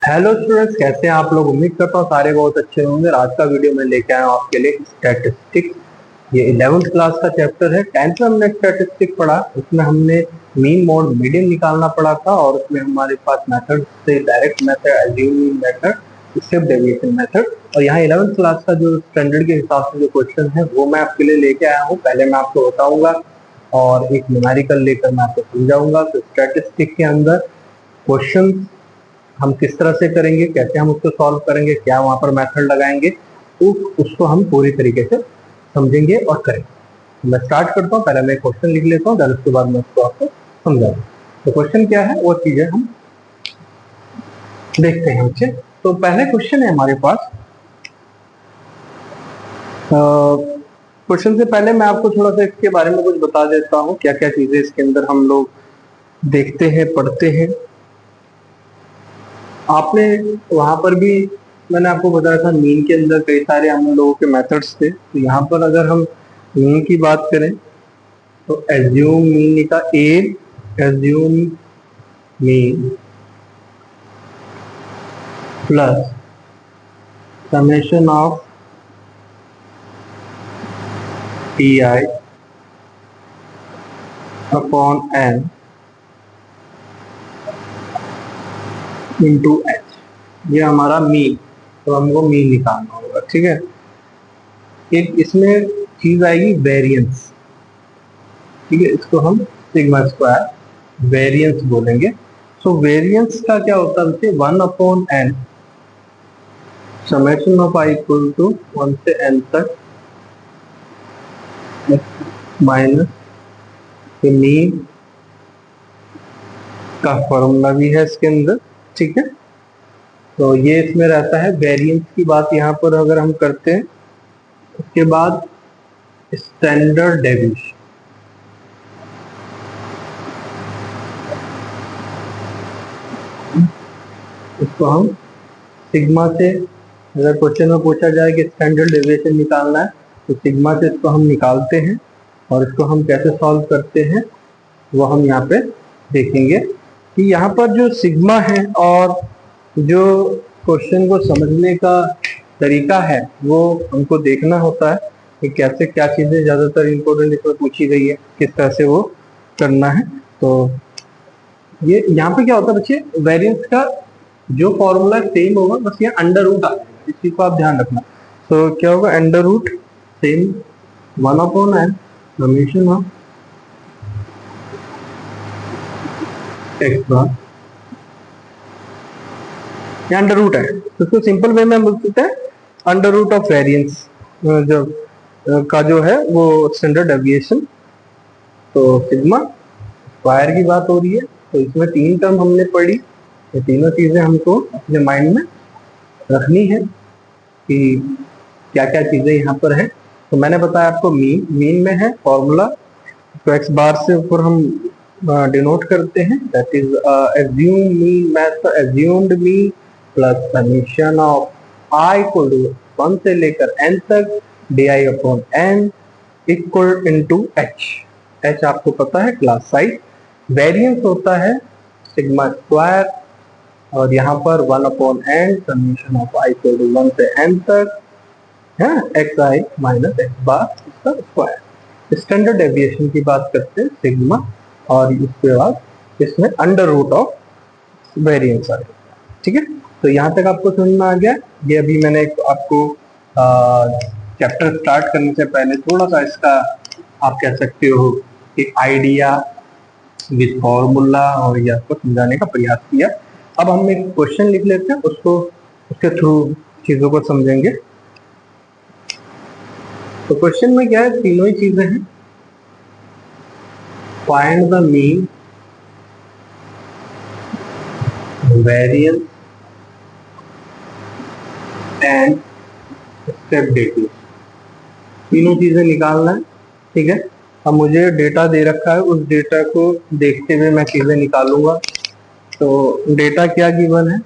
Hello students, कैसे हैं आप लोग। उम्मीद करता हूँ सारे बहुत अच्छे होंगे। आज का वीडियो मैं लेके आया हूँ आपके लिए स्टैटिस्टिक्स। ये 11th क्लास का चैप्टर है। 10th में हमने स्टैटिस्टिक्स पढ़ा, उसमें हमने मीन मोड मीडियन निकालना पड़ा था और उसमें हमारे पास मेथड से direct method, assuming method, step deviation method. और यहाँ 11th क्लास का जो स्टैंडर्ड के हिसाब से जो क्वेश्चन है वो मैं आपके लिए लेके आया हूँ। पहले मैं आपको बताऊंगा और एक न्यूमेरिकल लेकर मैं आपको समझाऊंगा। तो स्टैटिस्टिक्स के अंदर क्वेश्चन हम किस तरह से करेंगे, कैसे हम उसको सॉल्व करेंगे, क्या वहां पर मेथड लगाएंगे, तो उसको हम पूरी तरीके से समझेंगे और करेंगे। मैं स्टार्ट करता हूँ। पहले मैं क्वेश्चन लिख लेता हूँ, फिर उसके बाद मैं उसको आपको समझाऊंगा। तो क्वेश्चन क्या है वो चीजें हम देखते हैं। अच्छे, तो पहले क्वेश्चन है हमारे पास। क्वेश्चन से पहले मैं आपको थोड़ा सा इसके बारे में कुछ बता देता हूँ, क्या क्या चीजें इसके अंदर हम लोग देखते हैं, पढ़ते हैं। आपने वहां पर भी मैंने आपको बताया था मीन के अंदर कई सारे हम लोगों के मेथड्स थे। तो यहाँ पर अगर हम मीन की बात करें तो एज्यूम मीन का assume mean plus summation of T I upon N into H, ये हमारा मीन। तो हमको मीन निकालना होगा, ठीक है। एक इसमें चीज आएगी वेरिएंस, ठीक है। इसको हम सिग्मा स्क्वायर वेरिएंस बोलेंगे। सो वेरिएंस का क्या होता है बच्चे, 1/n summation of I equal to 1 से n तक माइनस मीन का फॉर्मूला भी है इसके अंदर, ठीक है। तो ये इसमें रहता है। वेरिएंस की बात यहाँ पर अगर हम करते हैं, उसके बाद स्टैंडर्ड डेविएशन, इसको हम सिग्मा से, अगर क्वेश्चन में पूछा जाए कि स्टैंडर्ड डेविएशन निकालना है तो सिग्मा से इसको हम निकालते हैं और इसको हम कैसे सॉल्व करते हैं वो हम यहाँ पे देखेंगे। कि यहाँ पर जो सिग्मा है और जो क्वेश्चन को समझने का तरीका है वो हमको देखना होता है कि कैसे क्या चीजें ज्यादातर इम्पोर्टेंट इसमें पूछी गई है, किस तरह से वो करना है। तो ये यहाँ पे क्या होता है बच्चे, वेरिएंस का जो फॉर्मूला सेम होगा, बस ये अंडर रूट आ जाएगा, इस चीज को आप ध्यान रखना। तो क्या होगा, under root same 1/n summation of x bar, ये अंडर रूट है। तो इसको सिंपल वे में हम बोल सकते हैं अंडर रूट ऑफ वेरिएंस जो का जो है वो स्टैंडर्ड डेविएशन। तो सिग्मा स्क्वायर की बात हो रही है, तो इसमें तीन टर्म हमने पढ़ी। ये तीनों चीजें हमको अपने माइंड में रखनी है कि क्या क्या चीजें यहाँ पर है। तो मैंने बताया आपको मीन में है फॉर्मूला, तो एक्स बार से ऊपर हम डिनोट करते हैं, that is assume mean assumed mean plus summation of I equal to 1 से लेकर n तक D I upon N equal into H. H आपको पता है क्लास साइज। वेरिएंस होता है सिग्मा स्क्वायर और यहाँ पर 1/n summation of I equal to 1 से n तक है एक्स आई माइनस एक्स बार इसका स्क्वायर। स्टैंडर्ड डेविएशन की बात करते हैं सिग्मा, और इसके बाद इसमें अंडर रूट ऑफ वेरिएंस आ गया, ठीक है। तो यहाँ तक आपको समझ में आ गया। ये अभी मैंने आपको चैप्टर स्टार्ट करने से पहले थोड़ा सा इसका आप कह सकते हो कि आइडिया विद फॉर्मूला और ये आपको समझाने का प्रयास किया। अब हम एक क्वेश्चन लिख लेते हैं, उसको उसके थ्रू चीजों को समझेंगे। तो क्वेश्चन में क्या है, तीनों ही चीजें हैं। Find the mean, variance and step deviation, तीनों चीजें निकालना है, ठीक है। अब मुझे डेटा दे रखा है, उस डेटा को देखते हुए मैं चीजें निकालूंगा। तो डेटा क्या गिवन है,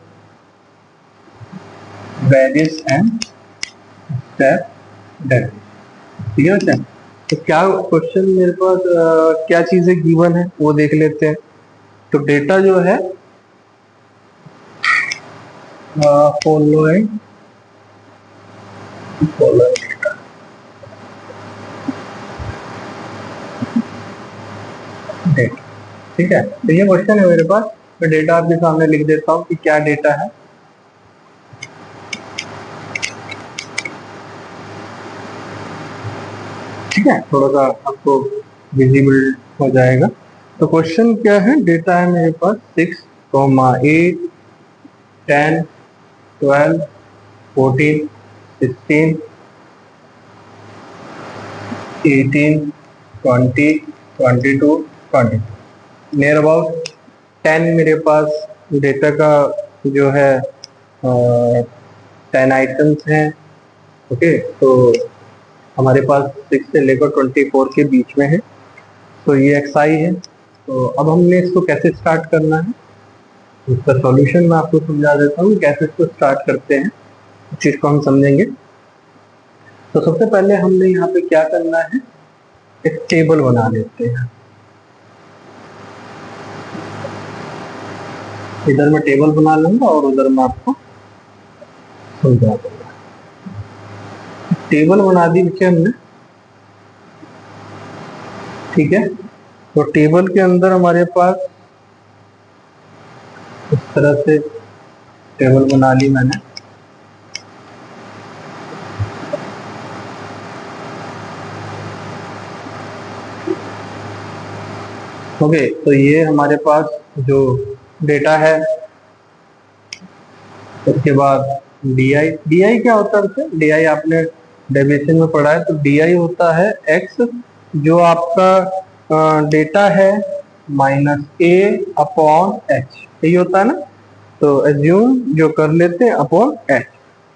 वेरिएंस एंड स्टेप डेविएशन, ठीक है बच्चा। तो क्या क्वेश्चन मेरे पास क्या चीजें गिवन है वो देख लेते हैं। तो डेटा जो है फॉलोइंग डेटा। ठीक है, तो ये क्वेश्चन है मेरे पास, मैं डेटा आपके सामने लिख देता हूँ कि क्या डेटा है। ठीक है, थोड़ा सा आपको विजिबल हो जाएगा। तो क्वेश्चन क्या है, डेटा है मेरे पास 6, 8, 10, 12, 14, 16, 18, 20, 22, 20, नियर अबाउट 10 मेरे पास डेटा का जो है 10 आइटम्स हैं। ओके, तो हमारे पास 6 से लेकर 24 के बीच में है, तो ये एक्सआई है। तो अब हमने इसको कैसे स्टार्ट करना है, इसका सॉल्यूशन मैं आपको समझा देता हूँ कैसे इसको स्टार्ट करते हैं, इस चीज को हम समझेंगे। तो सबसे पहले हमने यहाँ पे क्या करना है, एक टेबल बना लेते हैं। इधर मैं टेबल बना लूंगा और उधर मैं आपको समझा दूंगा। टेबल बना दी हमने, ठीक है। तो टेबल के अंदर हमारे पास इस तरह से टेबल बना ली मैंने। ओके, तो ये हमारे पास जो डेटा है, उसके बाद DI। DI क्या होता है, DI आपने डेफिनेशन में पढ़ा है। तो DI होता है x जो आपका डेटा है माइनस a अपॉन h, यही होता है ना। तो एज्यूम जो कर लेते हैं अपॉन h।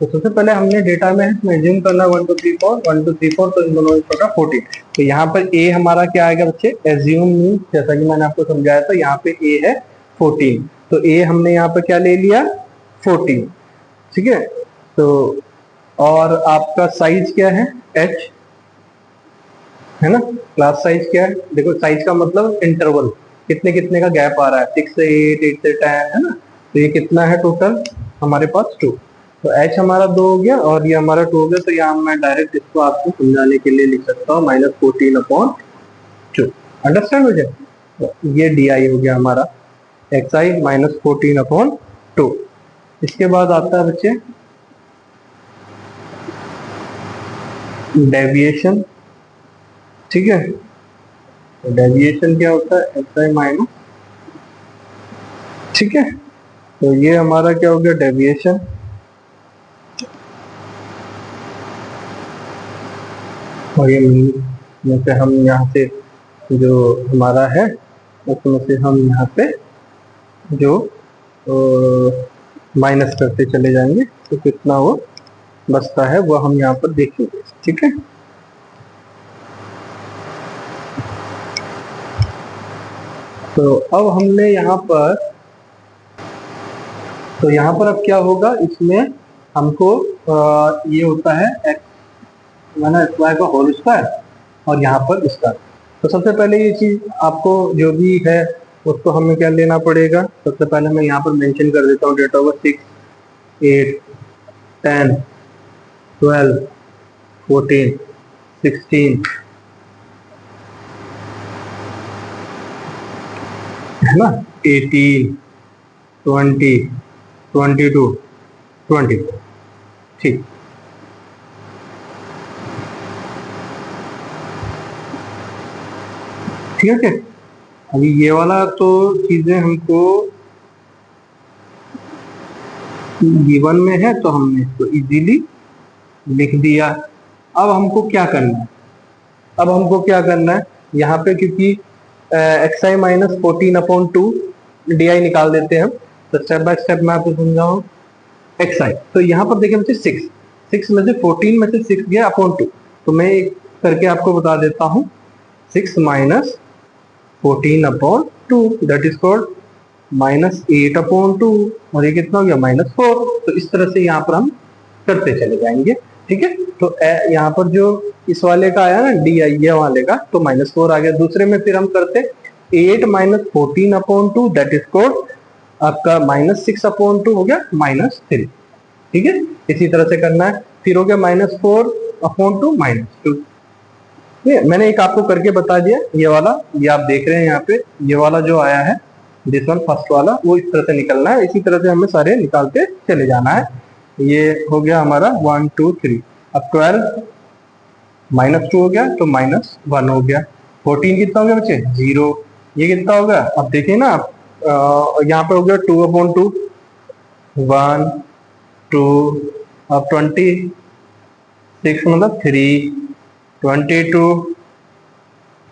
तो सबसे पहले हमने डेटा में है एज्यूम करना 1 2 3 4, 1 2 3 4, तो इन दोनों में छोटा 14। तो यहाँ पर a हमारा क्या आएगा बच्चे, एज्यूम मीन जैसा कि मैंने आपको समझाया था, यहाँ पे a है 14, तो a हमने यहाँ पर क्या ले लिया 14। ठीक है, तो और आपका साइज क्या है h, है ना। क्लास साइज क्या है, देखो साइज का मतलब इंटरवल, कितने कितने का गैप आ रहा है, 6 से 8, 8 से 10, है ना। तो ये कितना है टोटल हमारे पास 2। तो h हमारा 2 हो गया और ये हमारा 2 हो गया। तो यहाँ मैं डायरेक्ट इसको आपको समझाने के लिए लिख सकता हूँ -14/2। अंडरस्टैंड हो जाए, तो ये DI हो गया हमारा xi -14/2। इसके बाद आता है बच्चे डेविएशन। ठीक है, तो डेविएशन क्या होता है, xi माइनस। ठीक है, तो ये हमारा क्या हो गया डेविएशन। और ये में से हम यहाँ से जो हमारा है उसमें से हम यहाँ पे जो माइनस करते चले जाएंगे, तो कितना वो बचता है वो हम यहाँ पर देखेंगे। ठीक है, तो अब हमने यहाँ पर, तो यहाँ पर अब क्या होगा, इसमें हमको ये होता है x माना स्क्वायर का होल स्क्वायर और यहाँ पर स्क्वायर। तो सबसे पहले ये चीज आपको जो भी है उसको हमें क्या लेना पड़ेगा। सबसे पहले मैं यहाँ पर मेंशन कर देता हूँ डेटा होगा 6, 8, 10, 12, 14, 16, है ना, 18, 20, 22, 24। ठीक, ठीक है। अभी ये वाला तो चीजें हमको गिवन में है तो हमने इसको इजीली लिख दिया। अब हमको क्या करना है, अब हमको क्या करना है यहाँ पे, क्योंकि xi -14/2 DI निकाल देते हैं हम। तो स्टेप बाय स्टेप मैं आपको समझाऊँ। xi, तो यहाँ पर देखिए मुझे 6 में से 14 में से 6 गया अपॉन 2। तो मैं एक करके आपको बता देता हूँ, 6 -14/2 दैट इज कॉल्ड -8/2, और ये कितना हो गया -4। तो इस तरह से यहाँ पर हम करते चले जाएंगे। ठीक है, तो यहाँ पर जो इस वाले का आया ना DI, ये वाले का, तो -4 आ गया। दूसरे में फिर हम करते 8 -14/2 दैट इज कॉल्ड आपका -6/2 हो गया -3, ठीक है। इसी तरह से करना है। फिर हो गया -4/2 -2। ये मैंने एक आपको करके बता दिया, ये वाला, ये आप देख रहे हैं यहाँ पे, ये वाला जो आया है दिस वन फर्स्ट वाला, वो इस तरह से निकलना है। इसी तरह से हमें सारे निकालते चले जाना है। ये हो गया हमारा 1 2 3। अब 12 -2 हो गया तो -1 हो गया। 14 कितना हो गया बच्चे? 0। ये कितना होगा? अब देखिए ना आप, यहाँ पे हो गया 2/2, 1 2। अब 26 मतलब 3, 22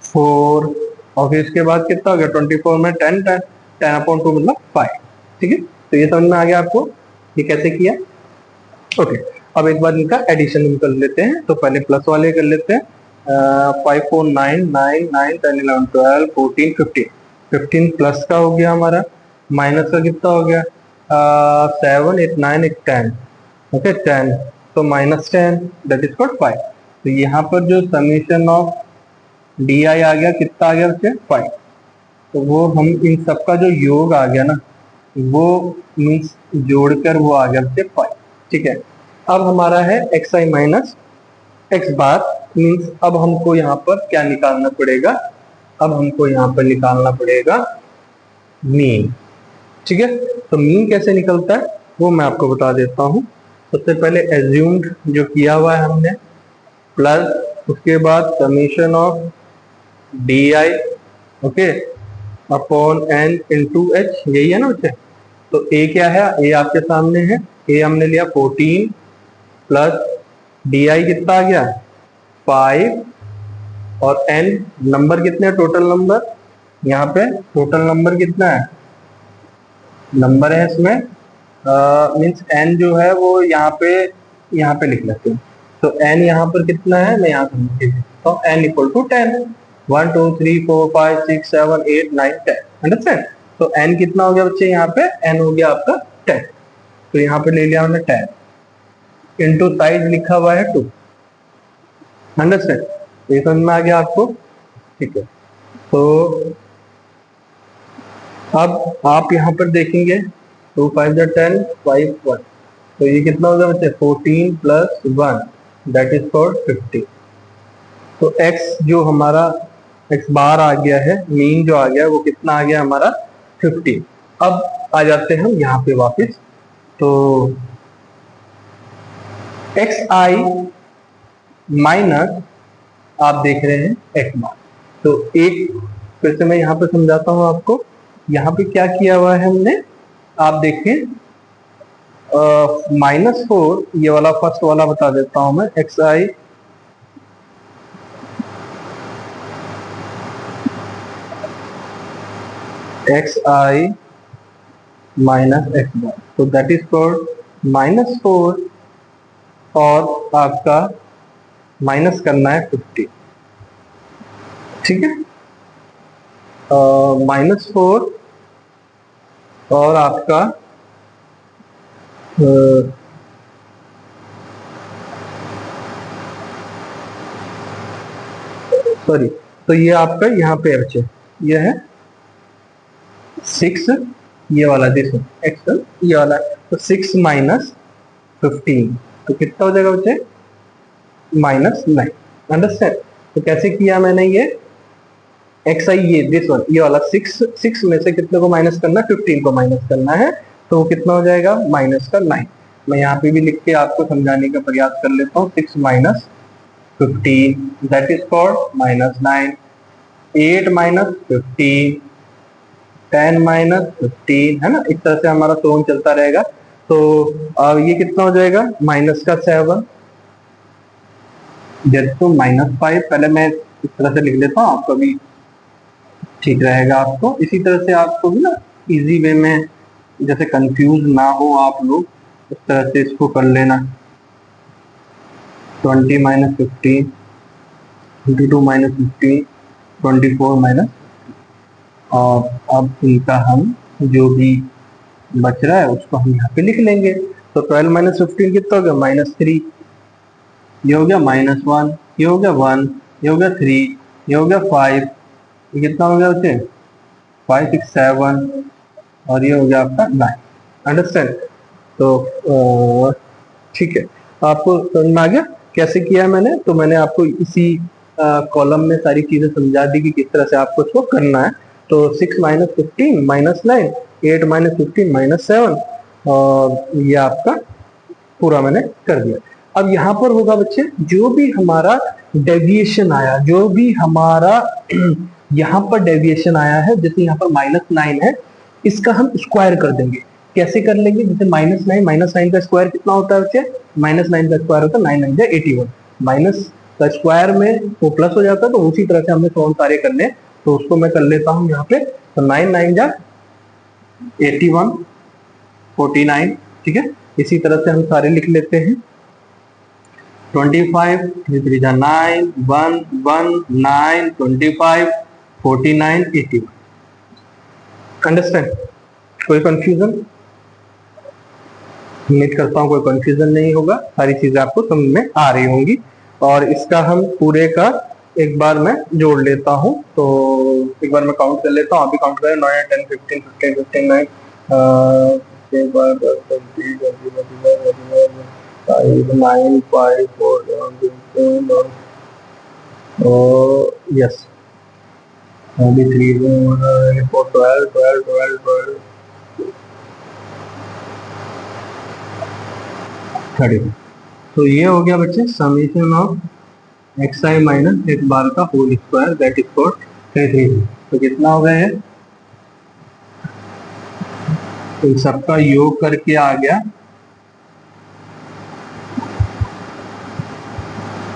4, और फिर इसके बाद कितना हो गया? 24 में 10 10, 10/2 मतलब 5, ठीक है। तो ये समझ में आ गया आपको ये कैसे किया? ओके। अब एक बार इनका एडिशन कर लेते हैं। तो पहले प्लस वाले कर लेते हैं। 5 4 9 9 9 10 11 12 14 15। 15 प्लस का हो गया हमारा, माइनस का कितना हो गया? 7 8 9 8 10, ओके 10, तो -10 दैट इज कॉल्ड 5। तो यहाँ पर जो समीशन ऑफ डी आई आ गया, कितना आ गया बच्चे? 5। तो वो हम इन सबका जो योग आ गया ना, वो मीन्स जोड़कर वो आ गया बच्चे 5, ठीक है। अब हमारा है xi माइनस एक्स बार, मीन्स अब हमको यहाँ पर क्या निकालना पड़ेगा? अब हमको यहाँ पर निकालना पड़ेगा मीन, ठीक है। तो मीन कैसे निकलता है वो मैं आपको बता देता हूँ। सबसे पहले एज्यूम्ड जो किया हुआ है हमने, प्लस उसके बाद summation of D I, okay, upon N into H, यही है ना बच्चे। तो ए क्या है? ए आपके सामने है। ए हमने लिया 14 प्लस डी आई कितना आ गया? 5, और एन नंबर कितने? टोटल नंबर यहाँ पे टोटल नंबर कितना है? नंबर है इसमें, मीन्स एन जो है वो यहाँ पे लिख लेते हैं। तो एन यहाँ पर कितना है? मैं यहाँ से लिख देता हूँ। N equal to 10, 1 2 3 4 5 6 7 8 9 10, understand. तो एन कितना हो गया बच्चे? यहाँ पे एन हो गया आपका 10। तो यहाँ पे ले लिया हमने 10, इंटू साइज लिखा हुआ है 2, अंडरस्टैंड। ये समझ में आ गया आपको? ठीक है। तो अब आप यहाँ पर देखेंगे 2 5 10 5 1, तो ये कितना होगा बच्चे? 14 प्लस 1 दैट इज कॉल्ड 50। तो x जो हमारा x बार आ गया है, मीन जो आ गया वो कितना आ गया हमारा? 50। अब आ जाते हैं हम यहाँ पे वापस। तो xi माइनस आप देख रहे हैं x बार। तो एक फिर से मैं यहाँ पे समझाता हूँ आपको। यहाँ पे क्या किया हुआ है हमने, आप देखें, -4, ये वाला फर्स्ट वाला बता देता हूं मैं, xi माइनस एक्स बार, तो दैट इज कॉल्ड -4, और आपका माइनस करना है 50, ठीक है। -4 और आपका सॉरी, तो ये आपका यहाँ पे बच्चे ये है 6, ये वाला दिस एक्स, ये वाला, तो 6 माइनस 15, तो कितना हो जाएगा बच्चे? -9, अंडरस्टैंड। तो कैसे किया मैंने ये एक्स आई, ये दिस वन, ये वाला 6 में से कितने को माइनस करना है? 15 को माइनस करना है। तो कितना हो जाएगा? -9। मैं यहाँ पे भी लिख के आपको समझाने का प्रयास कर लेता हूँ। 6 minus 15 that is called -9, 8 minus 15, 10 minus 15, है ना। इस तरह से हमारा टोन चलता रहेगा। तो ये कितना हो जाएगा? माइनस का 7 तो -5। पहले मैं इस तरह से लिख लेता हूँ, आपको भी ठीक रहेगा। आपको इसी तरह से आपको भी ना इजी वे में, जैसे कंफ्यूज ना हो आप लोग, इस तरह से इसको कर लेना। 20 माइनस 15, 22 माइनस 15, 24 माइनस, और अब इनका हम जो भी बच रहा है उसको हम यहाँ पे लिख लेंगे। तो 12 माइनस 15 कितना हो गया? -3, ये हो गया -1, ये हो गया 1, ये हो गया 3, ये हो गया 5, ये कितना हो गया बच्चे? 5 6 7, और ये हो गया आपका 9। अंडरस्टैंड? तो ठीक है, आपको समझ में आ गया कैसे किया है मैंने? तो मैंने आपको इसी कॉलम में सारी चीजें समझा दी कि किस तरह से आपको इसको करना है। तो 6 माइनस 15 माइनस 9, 8 माइनस 15 माइनस 7, और ये आपका पूरा मैंने कर दिया। अब यहाँ पर होगा बच्चे, जो भी हमारा डेविएशन आया, जो भी हमारा यहाँ पर डेविएशन आया है, जैसे यहाँ पर -9 है, इसका हम स्क्वायर कर देंगे। कैसे कर लेंगे? जैसे -9 का स्क्वायर कितना होता है बच्चे? -9 का स्क्वायर होता है 9 9 81। माइनस का स्क्वायर में वो प्लस हो जाता है, तो उसी तरह से हमने सॉल्व सारे करने हैं। तो उसको मैं कर लेता हूँ यहाँ पे। तो 9 9 जा 81, 49, ठीक है। इसी तरह से हम सारे लिख लेते हैं। 25, 3 3 जा 9, 1 1 9, 25, 49, 81। अंडरस्टैंड? कोई कंफ्यूजन? उम्मीद करता हूँ कोई कंफ्यूजन नहीं होगा, सारी चीजें आपको समझ में आ रही होंगी। और इसका हम पूरे का एक बार मैं जोड़ लेता हूँ। तो एक बार मैं काउंट कर लेता हूँ, आप भी काउंट करें। 9 10 15 15 15 9 9 5 4 यस 3 4 12 12 12 12 30। तो ये हो गया बच्चे summation of x I minus एक बार का whole square, that is for 33। तो कितना हो गया है? तो इन सबका योग करके आ गया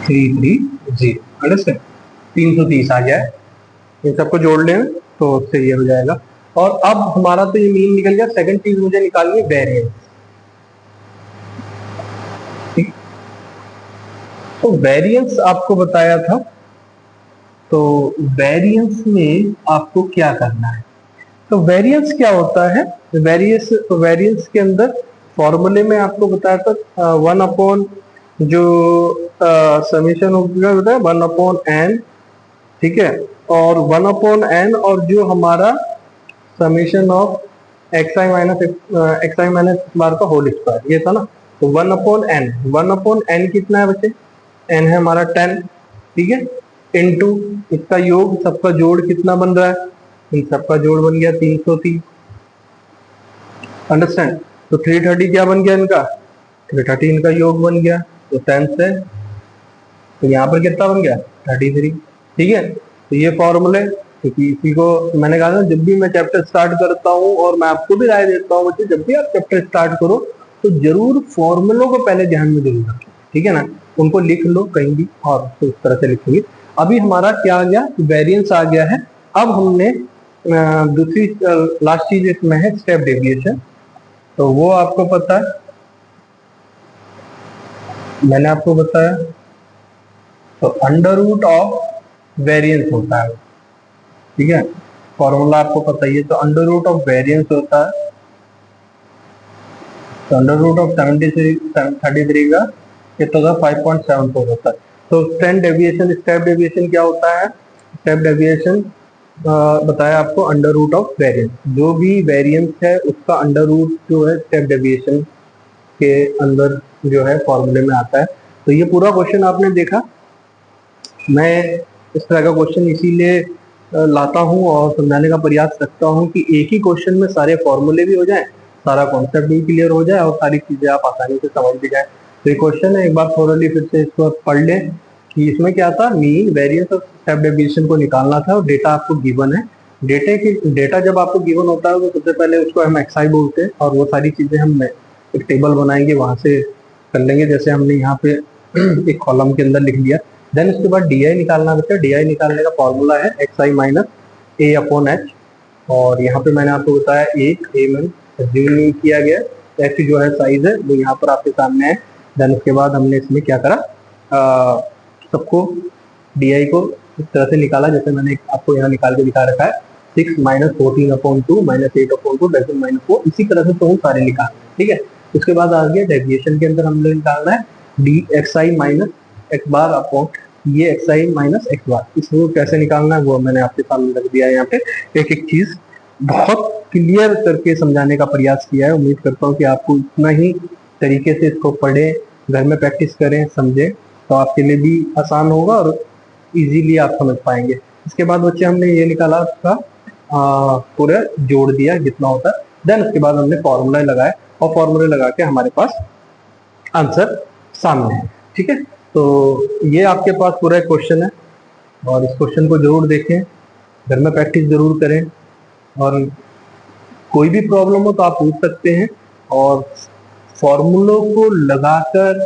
330। अंडरस्टैंड? 330 आ गया है। इन सबको जोड़ लें तो उससे ये हो जाएगा। और अब हमारा तो ये मीन निकल गया। सेकंड चीज मुझे निकालनी है वेरिएंस। तो वेरिएंस आपको बताया था, तो वेरिएंस में आपको क्या करना है? तो वेरिएंस क्या होता है? वेरिएंस के अंदर फॉर्मूले में आपको बताया था 1 अपॉन जो समीशन होता है 1 अपॉन एन, ठीक है। और 1 अपॉन एन और जो हमारा summation of x I minus bar का होल स्क्वायर, ये था ना। तो 1 अपॉन एन कितना है बच्चे? एन है हमारा 10, ठीक है। इनटू इसका योग, सबका जोड़ कितना बन रहा है? इन सबका जोड़ बन गया 330। अंडरस्टैंड? तो 330 क्या बन गया इनका? 330 इनका योग बन गया। तो 10 से तो यहाँ पर कितना बन गया? 33, ठीक है। तो ये फॉर्मूले, क्योंकि इसी को मैंने कहा था जब भी मैं चैप्टर स्टार्ट करता हूँ, और मैं आपको भी राय देता हूँ बच्चे, जब भी आप चैप्टर स्टार्ट करो तो जरूर फॉर्मूलों को पहले ध्यान में जरूर रखें, ठीक है ना। उनको लिख लो कहीं भी और तो इस तरह से लिखेंगे। अभी हमारा क्या आ गया? वेरिएंस आ गया है। अब हमने दूसरी लास्ट चीज इसमें है स्टेप डेविएशन। तो वो आपको पता है, मैंने आपको बताया। तो अंडर रूट ऑफ वेरिएंस होता है, ठीक है। फॉर्मूला आपको पता ही है। तो अंडर रूट ऑफ वेरिएंस होता है, तो अंडर रूट ऑफ 33 का कितना होता है? 5.74 होता है। तो स्टैंड डेविएशन, स्टेप डेविएशन क्या होता है? स्टेप डेविएशन बताया आपको अंडर रूट ऑफ वेरिएंस। जो भी वेरिएंस है उसका अंडर रूट जो है स्टेप डेविएशन के अंदर जो है फॉर्मूले में आता है। तो ये पूरा क्वेश्चन आपने देखा। मैं इस तरह का क्वेश्चन इसीलिए लाता हूँ और समझाने का प्रयास करता हूँ कि एक ही क्वेश्चन में सारे फॉर्मूले भी हो जाए, सारा कॉन्सेप्ट भी क्लियर हो जाए और सारी चीजें आप आसानी से समझ भी जाए। तो ये क्वेश्चन है, एक बार थोड़ी फिर से इसको पढ़ ले कि इसमें क्या था। Mean variance of step deviation को निकालना था और डेटा आपको गिवन है। डेटा जब आपको गिवन होता है तो सबसे पहले उसको हम एक्सआई बोलते हैं, और वो सारी चीजें हम एक टेबल बनाएंगे, वहां से कर लेंगे। जैसे हमने यहाँ पे एक कॉलम के अंदर लिख लिया। देन उसके बाद डी आई निकालना बच्चा। डी आई निकालने का फॉर्मूला है एक्स आई माइनस ए अपॉन एच। और यहाँ पे मैंने आपको बताया एक ए में नहीं किया गया, एच जो है साइज है वो यहाँ पर आपके सामने है। देन उसके बाद हमने इसमें क्या करा, सबको डी आई को इस तरह से निकाला जैसे मैंने आपको यहाँ निकाल के दिखा रखा है। 6 minus 14 upon 2 minus 8 upon 2 decimal minus 4, इसी तरह से तो सारे निकालने, ठीक है। उसके बाद आ गया डेविएशन के अंदर हमने निकालना है डी एक्स आई माइनस एक्स बार अपॉन ये एक्स आई माइनस एक्स बार। इसको कैसे निकालना है वो मैंने आपके सामने रख दिया है यहाँ पे एक एक चीज। बहुत क्लियर करके समझाने का प्रयास किया है। उम्मीद करता हूँ कि आपको इतना ही तरीके से इसको पढ़ें, घर में प्रैक्टिस करें, समझें, तो आपके लिए भी आसान होगा और इजीली आप समझ पाएंगे। इसके बाद बच्चे हमने ये निकाला उसका पूरा जोड़ दिया जितना होता है, देन उसके बाद हमने फॉर्मूला लगाए और फॉर्मूले लगा के हमारे पास आंसर सामने है। ठीक है, तो ये आपके पास पूरा एक क्वेश्चन है और इस क्वेश्चन को जरूर देखें, घर में प्रैक्टिस जरूर करें और कोई भी प्रॉब्लम हो तो आप पूछ सकते हैं और फॉर्मूलों को लगाकर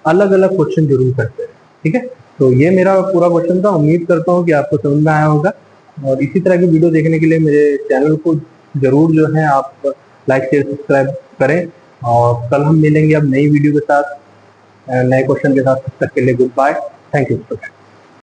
अलग अलग क्वेश्चन जरूर करते हैं। ठीक है, तो ये मेरा पूरा क्वेश्चन था। उम्मीद करता हूँ कि आपको समझ में आया होगा और इसी तरह की वीडियो देखने के लिए मेरे चैनल को जरूर जो है आप लाइक शेयर सब्सक्राइब करें और कल हम मिलेंगे अब नई वीडियो के साथ, नए क्वेश्चन के साथ। तब तक के लिए गुड बाय, थैंक यू।